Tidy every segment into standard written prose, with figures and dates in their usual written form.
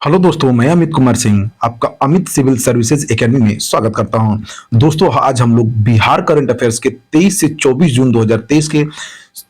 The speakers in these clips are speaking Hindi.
हेलो दोस्तों, मैं अमित कुमार सिंह आपका अमित सिविल सर्विसेज एकेडमी में स्वागत करता हूं। दोस्तों, आज हम लोग बिहार करंट अफेयर्स के 23 से 24 जून 2023 के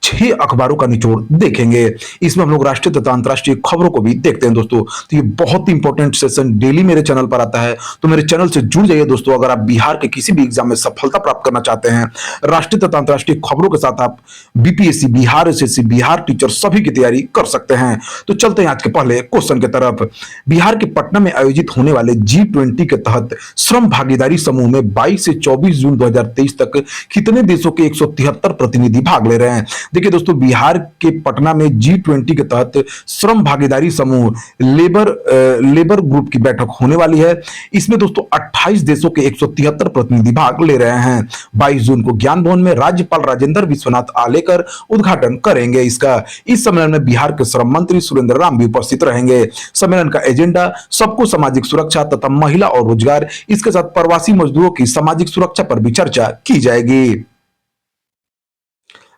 6 अखबारों का निचोड़ देखेंगे। इसमें हम लोग राष्ट्रीय तथा अंतर्राष्ट्रीय खबरों को भी देखते हैं दोस्तों। तो ये बहुत ही इंपॉर्टेंट सेशन डेली मेरे चैनल पर आता है, तो मेरे चैनल से जुड़ जाइए दोस्तों। अगर आप बिहार के किसी भी एग्जाम में सफलता प्राप्त करना चाहते हैं, राष्ट्रीय तथा अंतर्राष्ट्रीय खबरों के साथ आप BPSC, Bihar SSC, Bihar teacher सभी की तैयारी कर सकते हैं। तो चलते हैं आज के पहले क्वेश्चन की तरफ। बिहार के पटना में आयोजित होने वाले G20 के तहत श्रम भागीदारी समूह में 22 से 24 जून 2023 तक कितने देशों के 173 प्रतिनिधि भाग ले रहे हैं? देखिए दोस्तों, बिहार के पटना में G20 के तहत श्रम भागीदारी समूह लेबर ग्रुप की बैठक होने वाली है। इसमें दोस्तों 28 देशों के 173 प्रतिनिधि भाग ले रहे हैं। 22 जून को ज्ञान भवन में राज्यपाल राजेंद्र विश्वनाथ आलेकर उद्घाटन करेंगे इसका। इस सम्मेलन में बिहार के श्रम मंत्री सुरेंद्र राम भी उपस्थित रहेंगे। सम्मेलन का एजेंडा सबको सामाजिक सुरक्षा तथा महिला और रोजगार, इसके साथ प्रवासी मजदूरों की सामाजिक सुरक्षा पर भी चर्चा की जाएगी।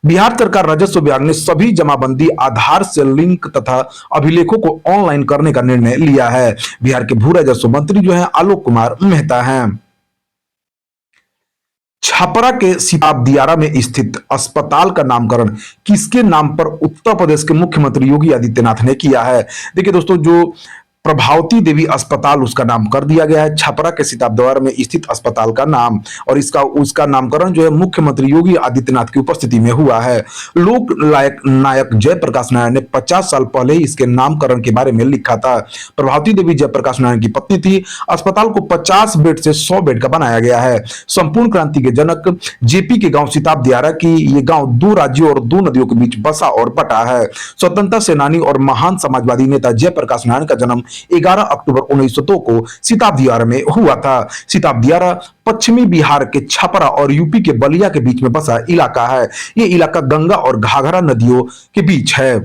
बिहार सरकार राजस्व विभाग ने सभी जमाबंदी आधार से लिंक तथा अभिलेखों को ऑनलाइन करने का निर्णय लिया है। बिहार के भू राजस्व मंत्री जो हैं आलोक कुमार मेहता हैं। छपरा के सिताब दियारा में स्थित अस्पताल का नामकरण किसके नाम पर उत्तर प्रदेश के मुख्यमंत्री योगी आदित्यनाथ ने किया है? देखिए दोस्तों, जो प्रभावती देवी अस्पताल उसका नाम कर दिया गया है, छपरा के सिताब द्वार में स्थित अस्पताल का नाम, और उसका नामकरण जो है मुख्यमंत्री योगी आदित्यनाथ की उपस्थिति में हुआ है। लोक नायक जयप्रकाश नारायण ने 50 साल पहले ही इसके नामकरण के बारे में लिखा था। प्रभावती देवी जयप्रकाश नारायण की पत्नी थी। अस्पताल को 50 बेड से 100 बेड का बनाया गया है। संपूर्ण क्रांति के जनक जेपी के गांव सिताब दियारा की ये गांव 2 राज्यों और 2 नदियों के बीच बसा और बटा है। स्वतंत्रता सेनानी और महान समाजवादी नेता जयप्रकाश नारायण का जन्म 11 अक्टूबर 1902 को सिताब दियारा में हुआ था। सिताब दियारा पश्चिमी बिहार के छपरा और यूपी के बलिया के बीच में बसा इलाका है। यह इलाका गंगा और घाघरा नदियों के बीच है।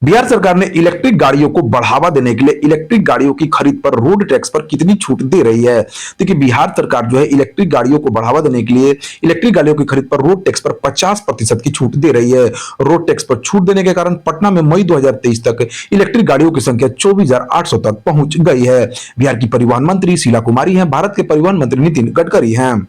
बिहार सरकार ने इलेक्ट्रिक गाड़ियों को बढ़ावा देने के लिए इलेक्ट्रिक गाड़ियों की खरीद पर रोड टैक्स पर कितनी छूट दे रही है? देखिए, बिहार सरकार जो है इलेक्ट्रिक गाड़ियों को बढ़ावा देने के लिए इलेक्ट्रिक गाड़ियों की खरीद पर रोड टैक्स पर 50% की छूट दे रही है। रोड टैक्स पर छूट देने के कारण पटना में मई 2023 तक इलेक्ट्रिक गाड़ियों की संख्या 24,800 तक पहुंच गई है। बिहार की परिवहन मंत्री शीला कुमारी है। भारत के परिवहन मंत्री नितिन गडकरी हैं।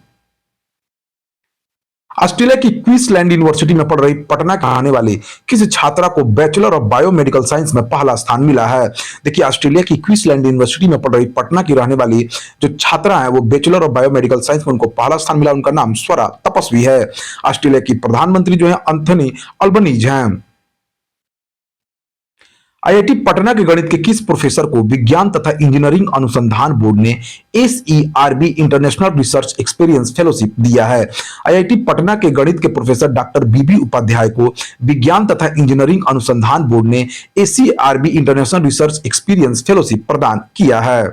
ऑस्ट्रेलिया की क्वींसलैंड यूनिवर्सिटी में पढ़ रही पटना के आने वाली किसी छात्रा को बैचलर ऑफ बायोमेडिकल साइंस में पहला स्थान मिला है। देखिए, ऑस्ट्रेलिया की क्वींसलैंड यूनिवर्सिटी में पढ़ रही पटना की रहने वाली जो छात्रा है वो बैचलर ऑफ बायोमेडिकल साइंस में उनको पहला स्थान मिला। उनका नाम स्वरा तपस्वी है। ऑस्ट्रेलिया की प्रधानमंत्री जो है एंथनी अल्बनीज हैं। आईआईटी पटना के गणित के किस प्रोफेसर को विज्ञान तथा इंजीनियरिंग अनुसंधान बोर्ड ने एसईआरबी इंटरनेशनल रिसर्च एक्सपीरियंस फेलोशिप दिया है? आईआईटी पटना के गणित के प्रोफेसर डॉक्टर बीबी उपाध्याय को विज्ञान तथा इंजीनियरिंग अनुसंधान बोर्ड ने एसईआरबी इंटरनेशनल रिसर्च एक्सपीरियंस फेलोशिप प्रदान किया है।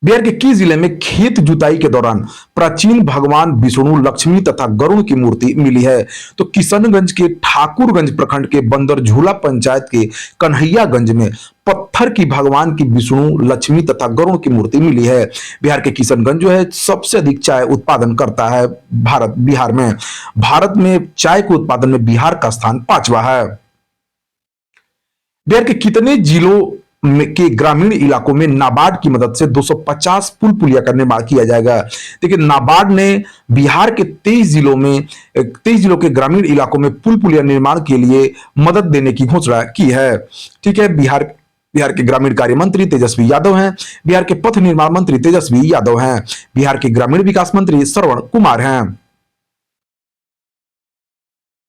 बिहार के किस जिले में खेत जुताई के दौरान प्राचीन भगवान विष्णु, लक्ष्मी तथा गरुड़ की मूर्ति मिली है? तो किशनगंज के ठाकुरगंज प्रखंड के बंदरझूला पंचायत के कन्हैयागंज में पत्थर की भगवान की विष्णु, लक्ष्मी तथा गरुड़ की मूर्ति मिली है। बिहार के किशनगंज जो है सबसे अधिक चाय उत्पादन करता है बिहार में। भारत में चाय के उत्पादन में बिहार का स्थान 5वां है। बिहार के कितने जिलों के ग्रामीण इलाकों में नाबार्ड की मदद से 250 पुल पुलिया का निर्माण किया जाएगा? देखिए, नाबार्ड ने बिहार के 23 जिलों के ग्रामीण इलाकों में पुल पुलिया निर्माण के लिए मदद देने की घोषणा की है। ठीक है, बिहार के ग्रामीण कार्य मंत्री तेजस्वी यादव हैं। बिहार के पथ निर्माण मंत्री तेजस्वी यादव हैं। बिहार के ग्रामीण विकास मंत्री श्रवण कुमार हैं।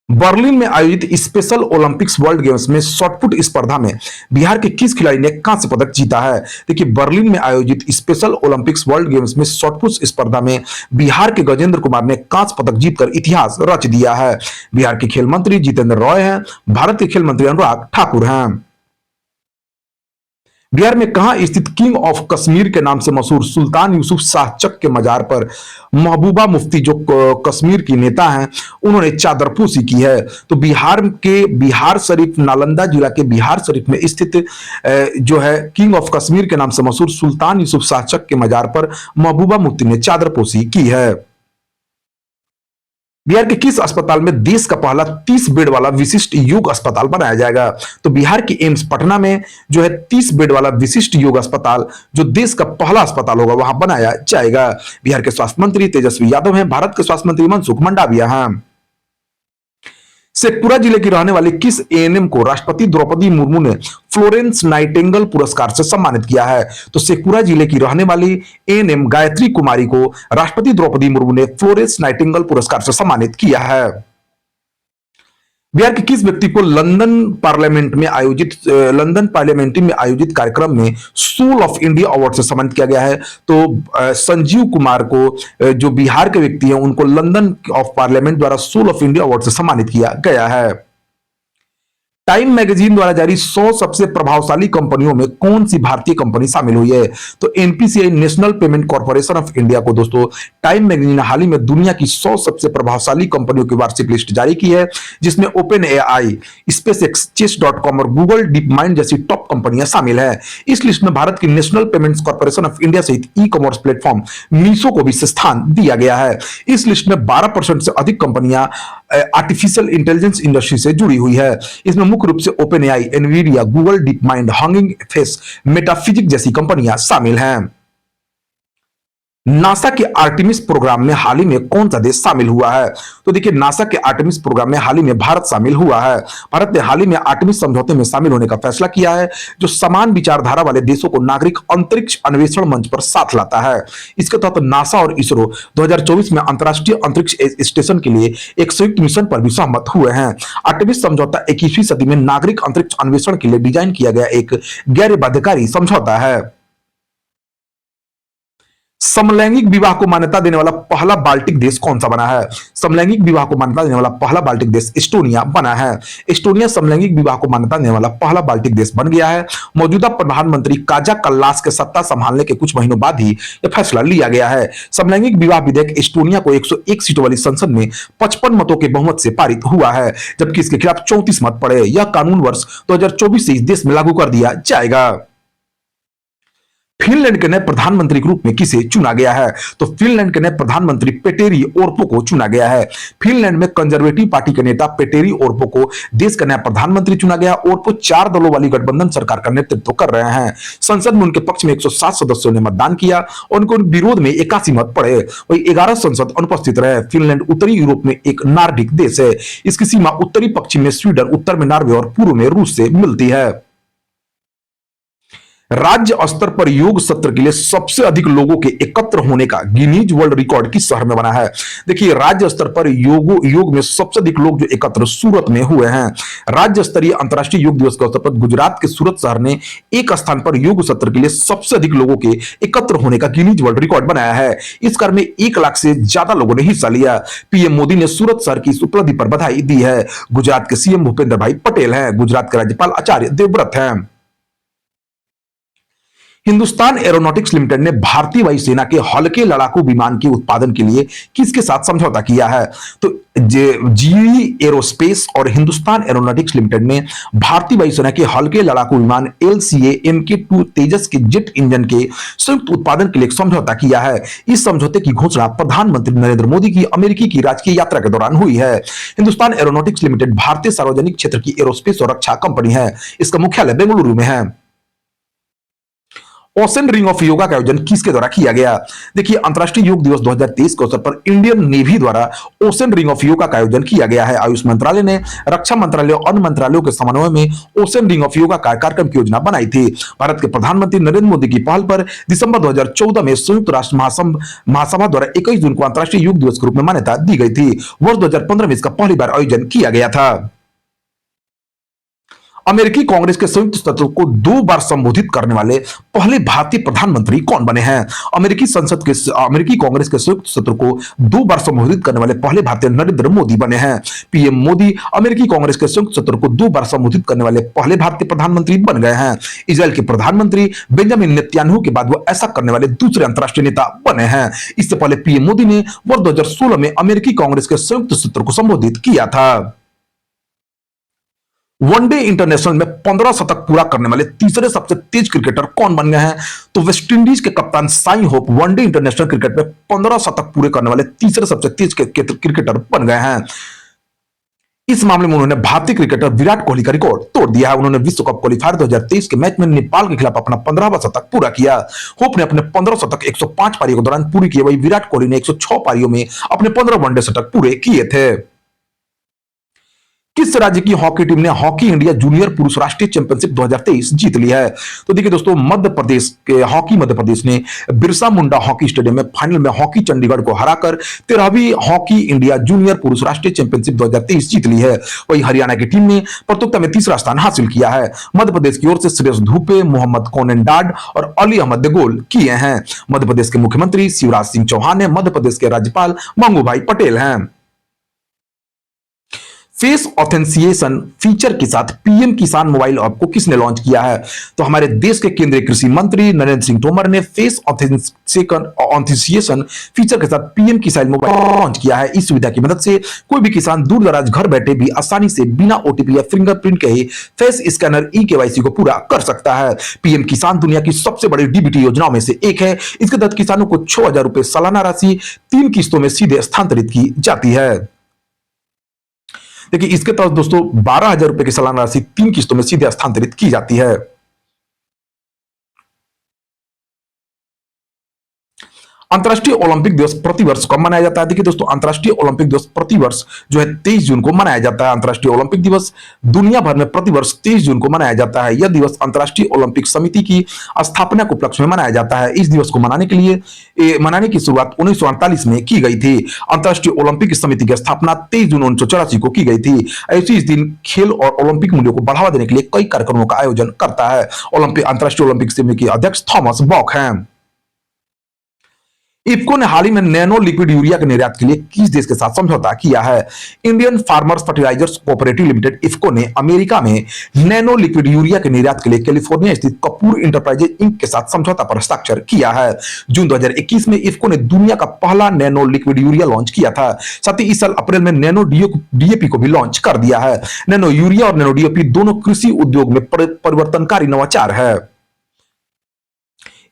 बर्लिन में आयोजित स्पेशल ओलंपिक्स वर्ल्ड गेम्स में शॉटपुट स्पर्धा में बिहार के किस खिलाड़ी ने कांस्य पदक जीता है? देखिए, बर्लिन में आयोजित स्पेशल ओलंपिक्स वर्ल्ड गेम्स में शॉटपुट स्पर्धा में बिहार के गजेंद्र कुमार ने कांस्य पदक जीतकर इतिहास रच दिया है। बिहार के खेल मंत्री जितेंद्र रॉय हैं। भारत के खेल मंत्री अनुराग ठाकुर हैं। बिहार में कहां स्थित किंग ऑफ कश्मीर के नाम से मशहूर सुल्तान यूसुफ शाह चक के मजार पर महबूबा मुफ्ती जो कश्मीर की नेता हैं उन्होंने चादरपोशी की है? तो बिहार के बिहार शरीफ, नालंदा जिला के बिहार शरीफ में स्थित जो है किंग ऑफ कश्मीर के नाम से मशहूर सुल्तान यूसुफ शाह चक के मजार पर महबूबा मुफ्ती ने चादरपोशी की है। बिहार के किस अस्पताल में देश का पहला 30 बेड वाला विशिष्ट योग अस्पताल बनाया जाएगा? तो बिहार के एम्स पटना में जो है 30 बेड वाला विशिष्ट योग अस्पताल जो देश का पहला अस्पताल होगा वहां बनाया जाएगा। बिहार के स्वास्थ्य मंत्री तेजस्वी यादव हैं, भारत के स्वास्थ्य मंत्री मनसुख मंडाविया हैं। शेखपुरा जिले की रहने वाली किस एएनएम को राष्ट्रपति द्रौपदी मुर्मू ने फ्लोरेंस नाइटिंगेल पुरस्कार से सम्मानित किया है? तो शेखपुरा जिले की रहने वाली एएनएम गायत्री कुमारी को राष्ट्रपति द्रौपदी मुर्मू ने फ्लोरेंस नाइटिंगेल पुरस्कार से सम्मानित किया है। बिहार के किस व्यक्ति को लंदन पार्लियामेंट्री में आयोजित कार्यक्रम में सोल ऑफ इंडिया अवार्ड से सम्मानित किया गया है? तो संजीव कुमार को जो बिहार के व्यक्ति हैं उनको लंदन ऑफ पार्लियामेंट द्वारा सोल ऑफ इंडिया अवार्ड से सम्मानित किया गया है। टाइम मैगजीन द्वारा जारी 100 सबसे प्रभावशाली कंपनियों में कौन सी भारतीय कंपनी शामिल हुई है? तो NPCI national payment corporation of India को दोस्तों टाइम मैगजीन ने हाल ही में दुनिया की 100 सबसे प्रभावशाली कंपनियों की वार्षिक लिस्ट जारी की है, जिसमें ओपन एआई, स्पेसएक्स, चेस.com और गूगल डीप माइंड जैसी टॉप कंपनियां शामिल है। इस लिस्ट में भारत की national payments corporation of India सहित ई कॉमर्स प्लेटफॉर्म मीशो को भी स्थान दिया गया है। इस लिस्ट में 12% से अधिक कंपनियां आर्टिफिशियल इंटेलिजेंस इंडस्ट्री से जुड़ी हुई है। इसमें मुख्य रूप से Open AI, Nvidia, Google DeepMind, Hugging Face, Metaphysic जैसी कंपनियां शामिल हैं। नासा के आर्टेमिस प्रोग्राम में हाल ही में कौन सा देश शामिल हुआ है? तो देखिए नासा के आर्टेमिस प्रोग्राम में हाल ही में भारत शामिल हुआ है। भारत ने हाल ही में आर्टेमिस समझौते में शामिल होने का फैसला किया है, जो समान विचारधारा वाले देशों को नागरिक अंतरिक्ष अन्वेषण मंच पर साथ लाता है। इसके तहत नासा और इसरो 2024 में अंतर्राष्ट्रीय अंतरिक्ष स्टेशन के लिए एक संयुक्त मिशन पर भी सहमत हुए हैं। आर्टेमिस समझौता 21वीं सदी में नागरिक अंतरिक्ष अन्वेषण के लिए डिजाइन किया गया एक गैर बाध्यकारी समझौता है। समलैंगिक विवाह को मान्यता देने वाला पहला बाल्टिक देश कौन सा बना है? समलैंगिक विवाह को मान्यता देने वाला पहला बाल्टिक देश एस्टोनिया बना है। एस्टोनिया समलैंगिक विवाह को मान्यता देने वाला पहला बाल्टिक देश बन गया है। मौजूदा प्रधानमंत्री काजा कल्लास के सत्ता संभालने के कुछ महीनों बाद ही यह फैसला लिया गया है। समलैंगिक विवाह विधेयक एस्टोनिया को 101 सीटों वाली संसद में 55 मतों के बहुमत से पारित हुआ है, जबकि इसके खिलाफ 34 मत पड़े। यह कानून वर्ष 2024 से इस देश में लागू कर दिया जाएगा। फिनलैंड के नए प्रधानमंत्री के रूप में किसे चुना गया है? तो फिनलैंड के नए प्रधानमंत्री पेटेरी ओर्पो को चुना गया है। फिनलैंड में कंजर्वेटिव पार्टी के नेता पेटेरी ओर्पो को देश का नया प्रधानमंत्री चुना गया। ओर्पो 4 दलों वाली गठबंधन सरकार का नेतृत्व कर रहे हैं। संसद में उनके पक्ष में 107 सदस्यों ने मतदान किया और उनको विरोध में 81 मत पड़े। वही 11 सांसद अनुपस्थित रहे। फिनलैंड उत्तरी यूरोप में एक नार्डिक देश है। इसकी सीमा उत्तरी पश्चिम में स्वीडन, उत्तर में नॉर्वे और पूर्व में रूस से मिलती है। राज्य स्तर पर योग सत्र के लिए सबसे अधिक लोगों के एकत्र होने का गिनीज वर्ल्ड रिकॉर्ड किस शहर में बना है? देखिए राज्य स्तर पर योग में सबसे अधिक लोग जो एकत्र सूरत में हुए हैं। राज्य स्तरीय अंतर्राष्ट्रीय योग दिवस के अवसर पर गुजरात के सूरत शहर ने एक स्थान पर योग सत्र के लिए सबसे अधिक लोगों के एकत्र होने का गिनीज वर्ल्ड रिकॉर्ड बनाया है। इस कार्य में 1 लाख से ज्यादा लोगों ने हिस्सा लिया। पीएम मोदी ने सूरत शहर की इस उपलब्धि पर बधाई दी है। गुजरात के सीएम भूपेंद्र भाई पटेल हैं। गुजरात के राज्यपाल आचार्य देवव्रत हैं। हिंदुस्तान एरोनॉटिक्स लिमिटेड ने भारतीय वायुसेना के हल्के लड़ाकू विमान के उत्पादन के लिए किसके साथ समझौता किया है? तो जीई एरोस्पेस और हिंदुस्तान एरोनॉटिक्स लिमिटेड ने भारतीय वायुसेना के हल्के लड़ाकू विमान LCA Mk2 तेजस के जेट इंजन के संयुक्त उत्पादन के लिए समझौता किया है। इस समझौते की घोषणा प्रधानमंत्री नरेंद्र मोदी की अमेरिकी की राजकीय यात्रा के दौरान हुई है। हिंदुस्तान एरोनॉटिक्स लिमिटेड भारतीय सार्वजनिक क्षेत्र की एरोस्पेस और रक्षा कंपनी है। इसका मुख्यालय बेंगलुरु में है। ओशन रिंग ऑफ योगा का आयोजन किसके द्वारा किया गया? देखिए अंतर्राष्ट्रीय योग दिवस 2023 के अवसर पर इंडियन नेवी द्वारा ओशन रिंग ऑफ योगा का आयोजन किया गया है। आयुष मंत्रालय ने रक्षा मंत्रालय और अन्य मंत्रालयों के समन्वय में ओशन रिंग ऑफ योगा कार्यक्रम की योजना बनाई थी। भारत के प्रधानमंत्री नरेंद्र मोदी की पहल पर दिसंबर 2014 में संयुक्त राष्ट्र महासभा द्वारा 21 जून को अंतर्राष्ट्रीय योग दिवस के रूप में मान्यता दी गई थी। वर्ष 2015 में इसका पहली बार आयोजन किया गया था। अमेरिकी कांग्रेस के संयुक्त सत्र को 2 बार संबोधित करने वाले पहले भारतीय प्रधानमंत्री कौन बने हैं? अमेरिकी कांग्रेस के संयुक्त सत्र को 2 बार संबोधित करने वाले पहले भारतीय नरेंद्र मोदी बने हैं। पीएम मोदी अमेरिकी कांग्रेस के संयुक्त सत्र को 2 बार संबोधित करने वाले पहले भारतीय प्रधानमंत्री बन गए हैं। इजराइल के प्रधानमंत्री बेंजामिन नेतन्याहू के बाद वो ऐसा करने वाले दूसरे अंतर्राष्ट्रीय नेता बने हैं। इससे पहले पीएम मोदी ने वर्ष 2016 में अमेरिकी कांग्रेस के संयुक्त सत्र को संबोधित किया था। वनडे इंटरनेशनल में 15 शतक पूरा करने वाले तीसरे सबसे तेज क्रिकेटर कौन बन गए हैं? तो वेस्टइंडीज के कप्तान Sai hope one day international cricket में 15 शतक पूरे करने वाले तीसरे सबसे तेज क्रिकेटर बन गए हैं। इस मामले में उन्होंने भारतीय क्रिकेटर विराट कोहली का रिकॉर्ड तोड़ दिया है। उन्होंने विश्व कप क्वालिफायर 2023 के मैच में नेपाल के खिलाफ अपना 15वां शतक पूरा किया। होप ने अपने 15 शतक 105 पारियों के दौरान पूरी किए, वही विराट कोहली ने 106 पारियों में अपने 15 वनडे शतक पूरे किए थे। किस राज्य की हॉकी टीम ने हॉकी इंडिया जूनियर पुरुष राष्ट्रीय चैंपियनशिप 2023 जीत ली है? तो देखिए दोस्तों, मध्य प्रदेश के मध्य प्रदेश ने बिरसा मुंडा हॉकी स्टेडियम में फाइनल में हॉकी चंडीगढ़ को हराकर 13वीं हॉकी इंडिया जूनियर पुरुष राष्ट्रीय चैंपियनशिप 2023 जीत ली है। वही हरियाणा की टीम ने प्रतियोगिता में तीसरा स्थान हासिल किया है। मध्य प्रदेश की ओर से श्रेयस धूपे, मोहम्मद कोनेंडाड और अली अहमद ने गोल किए हैं। मध्य प्रदेश के मुख्यमंत्री शिवराज सिंह चौहान ने मध्य प्रदेश के राज्यपाल मंगू पटेल हैं। फेस ऑथेंटिकेशन फीचर के साथ पीएम किसान मोबाइल ऐप को किसने लॉन्च किया है? तो हमारे देश के केंद्रीय कृषि मंत्री नरेंद्र सिंह तोमर ने फेस ऑथेंटिकेशन फीचर के साथ पीएम किसान मोबाइल लॉन्च किया है। इस सुविधा की मदद से कोई भी किसान दूर दराज घर बैठे भी आसानी से बिना ओटीपी या फिंगरप्रिंट के ही फेस स्कैनर ई-केवाईसी को पूरा कर सकता है। पीएम किसान दुनिया की सबसे बड़ी डीबीटी योजनाओं में से एक है। इसके तहत किसानों को 6,000 रुपए सालाना राशि 3 किस्तों में सीधे स्थानांतरित की जाती है। देखिए, इसके तहत दोस्तों 12,000 रुपए की सालाना राशि 3 किस्तों में सीधे हस्तांतरित की जाती है। अंतर्राष्ट्रीय ओलंपिक दिवस प्रतिवर्ष कब मनाया जाता है? देखिए दोस्तों, अंतर्राष्ट्रीय ओलंपिक दिवस प्रतिवर्ष जो है 23 जून को मनाया जाता है। अंतर्राष्ट्रीय ओलंपिक दिवस दुनिया भर में प्रतिवर्ष 23 जून को मनाया जाता है। यह दिवस अंतर्राष्ट्रीय ओलंपिक समिति की स्थापना के उपलक्ष्य में मनाया जाता है। इस दिवस को मनाने की शुरुआत 1948 में की गई थी। अंतर्राष्ट्रीय ओलंपिक समिति की स्थापना 23 जून 1984 को की गई थी। ऐसे इस दिन खेल और ओलंपिक मूल्यों को बढ़ावा देने के लिए कई कार्यक्रमों का आयोजन करता है। अंतर्राष्ट्रीय ओलंपिक समिति के अध्यक्ष थॉमस बॉक हैं। इफ्को ने हाल ही में नैनो लिक्विड यूरिया के निर्यात के लिए किस देश के साथ समझौता किया है? Indian farmers fertilisers cooperative limited IFFCO ने अमेरिका में नैनो लिक्विड यूरिया के निर्यात के लिए कैलिफोर्निया स्थित कपूर इंटरप्राइजेज इंक के साथ समझौता पर हस्ताक्षर किया है। जून 2021 में इफ्को ने दुनिया का पहला नैनो लिक्विड यूरिया लॉन्च किया था। साथ ही इस साल अप्रैल में नैनो डीएपी को भी लॉन्च कर दिया है। नैनो यूरिया और नैनो डीएपी दोनों कृषि उद्योग में परिवर्तनकारी नवाचार है।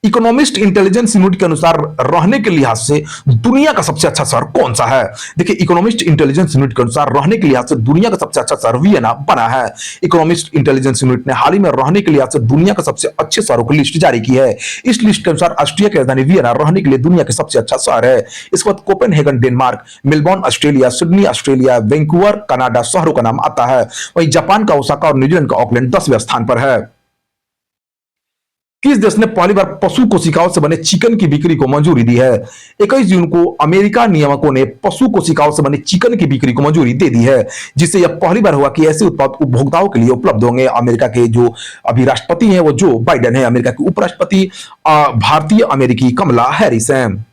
इकोनॉमिस्ट इंटेलिजेंस यूनिट के अनुसार रहने के लिहाज से दुनिया का सबसे अच्छा शहर कौन सा है? देखिए, इकोनॉमिस्ट इंटेलिजेंस यूनिट के अनुसार रहने के लिहाज से दुनिया का सबसे अच्छा शहर वियना बना है। इकोनॉमिस्ट इंटेलिजेंस यूनिट ने हाल ही में रहने के लिहाज से दुनिया का सबसे अच्छे शहरों की लिस्ट जारी की है। इस लिस्ट के अनुसार ऑस्ट्रिया की राजधानी वियना रहने के लिए दुनिया का सबसे अच्छा शहर है। इसके बाद Copenhagen Denmark, Melbourne Australia, Sydney Australia, Vancouver Canada शहरों का नाम आता है। वहीं जापान का ओसाका और न्यूजीलैंड का ऑकलैंड 10वें स्थान पर है। किस देश ने पहली बार पशु कोशिकाओं से बने चिकन की बिक्री को मंजूरी दी है? 21 जून को अमेरिका नियामकों ने पशु कोशिकाओं से बने चिकन की बिक्री को मंजूरी दे दी है, जिससे यह पहली बार हुआ कि ऐसे उत्पाद उपभोक्ताओं के लिए उपलब्ध होंगे। अमेरिका के जो अभी राष्ट्रपति हैं वो जो बाइडेन है। अमेरिका के उपराष्ट्रपति भारतीय अमेरिकी कमला हैरिस हैं।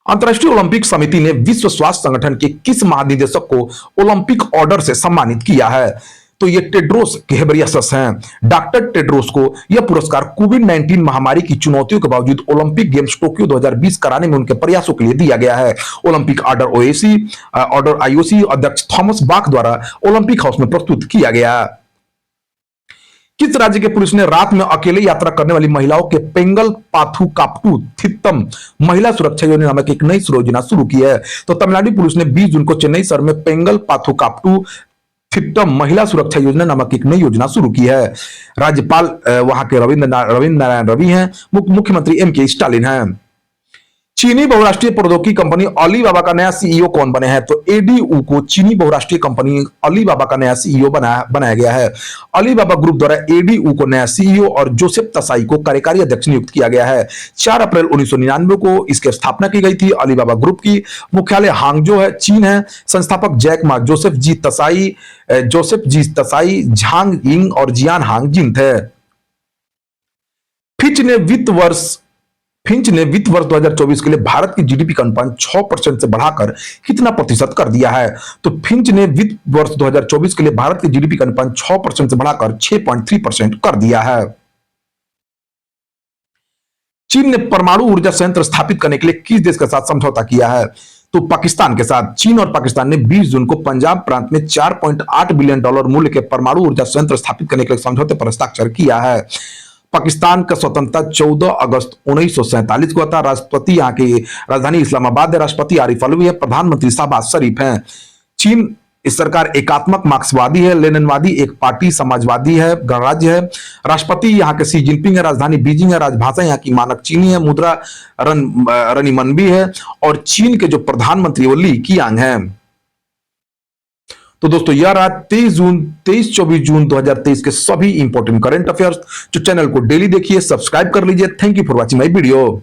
अंतर्राष्ट्रीय ओलंपिक समिति ने विश्व स्वास्थ्य संगठन के किस महानिदेशक को ओलंपिक ऑर्डर से सम्मानित किया है? तो ये टेड्रोस घेब्रेयेसस हैं। डॉक्टर टेड्रोस को यह पुरस्कार कोविड-19 महामारी की चुनौतियों के बावजूद ओलंपिक गेम्स टोक्यो 2020 कराने में उनके प्रयासों के लिए दिया गया है। ओलंपिक ऑर्डर आईओसी अध्यक्ष थॉमस बाक द्वारा ओलंपिक हाउस में प्रस्तुत किया गया। किस राज्य के पुलिस ने रात में अकेले यात्रा करने वाली महिलाओं के पेंगल पाथुकाप्टू थित्तम महिला सुरक्षा योजना नामक एक नई योजना शुरू की है? तो तमिलनाडु पुलिस ने 20 जून को चेन्नई शहर में पेंगल पाथुकाप्टू थिट्टम महिला सुरक्षा योजना नामक एक नई योजना शुरू की है। राज्यपाल वहां के रविंद्र नारायण रवि हैं। मुख्यमंत्री एमके स्टालिन हैं। चीनी बहुराष्ट्रीय प्रौद्योगिकी कंपनी अलीबाबा का नया सीईओ कौन बने हैं? तो एडीयू को चीनी बहुराष्ट्रीय कंपनी अलीबाबा का नया सीईओ बनाया गया है। अलीबाबा ग्रुप द्वारा एडीयू को नया सीईओ और जोसेफ तसाई को कार्यकारी अध्यक्ष नियुक्त किया गया है। 4 अप्रैल 1999 को इसकी स्थापना की गई थी। अलीबाबा ग्रुप की मुख्यालय हांगजो है, चीन है। संस्थापक जैक मा, जोसेफ जी तसाई, झांग यिंग और जियान हांग जिन थे। फिंच ने वित्त वर्ष 2024 के लिए भारत की जीडीपी का अनुमान 6% से बढ़ाकर कितना प्रतिशत कर दिया है? तो फिंच ने वित्त वर्ष 2024 के लिए भारत की जीडीपी का अनुमान 6% से बढ़ाकर 6.3% कर दिया है। चीन ने परमाणु ऊर्जा संयंत्र स्थापित करने के लिए किस देश के साथ समझौता किया है? तो पाकिस्तान के साथ चीन और पाकिस्तान ने 20 जून को पंजाब प्रांत में $4.8 बिलियन मूल्य के परमाणु ऊर्जा संयंत्र स्थापित करने के लिए समझौते पर हस्ताक्षर किया है। पाकिस्तान का स्वतंत्रता 14 अगस्त 1947 को था। राष्ट्रपति यहाँ की राजधानी इस्लामाबाद है। राष्ट्रपति आरिफ अलवी है। प्रधानमंत्री शहबाज शरीफ हैं। चीन इस सरकार एकात्मक मार्क्सवादी है, लेनिनवादी एक पार्टी समाजवादी है, गणराज्य है। राष्ट्रपति यहाँ के शी जिनपिंग है। राजधानी बीजिंग है। राजभाषा यहाँ की मानक चीनी है। मुद्रा रनीमनबी है। और चीन के जो प्रधानमंत्री वो ली कीयांग है। तो दोस्तों यह रहा 23-24 जून 2023 के सभी इंपॉर्टेंट करंट अफेयर्स। जो चैनल को डेली देखिए, सब्सक्राइब कर लीजिए। Thank you for watching my video.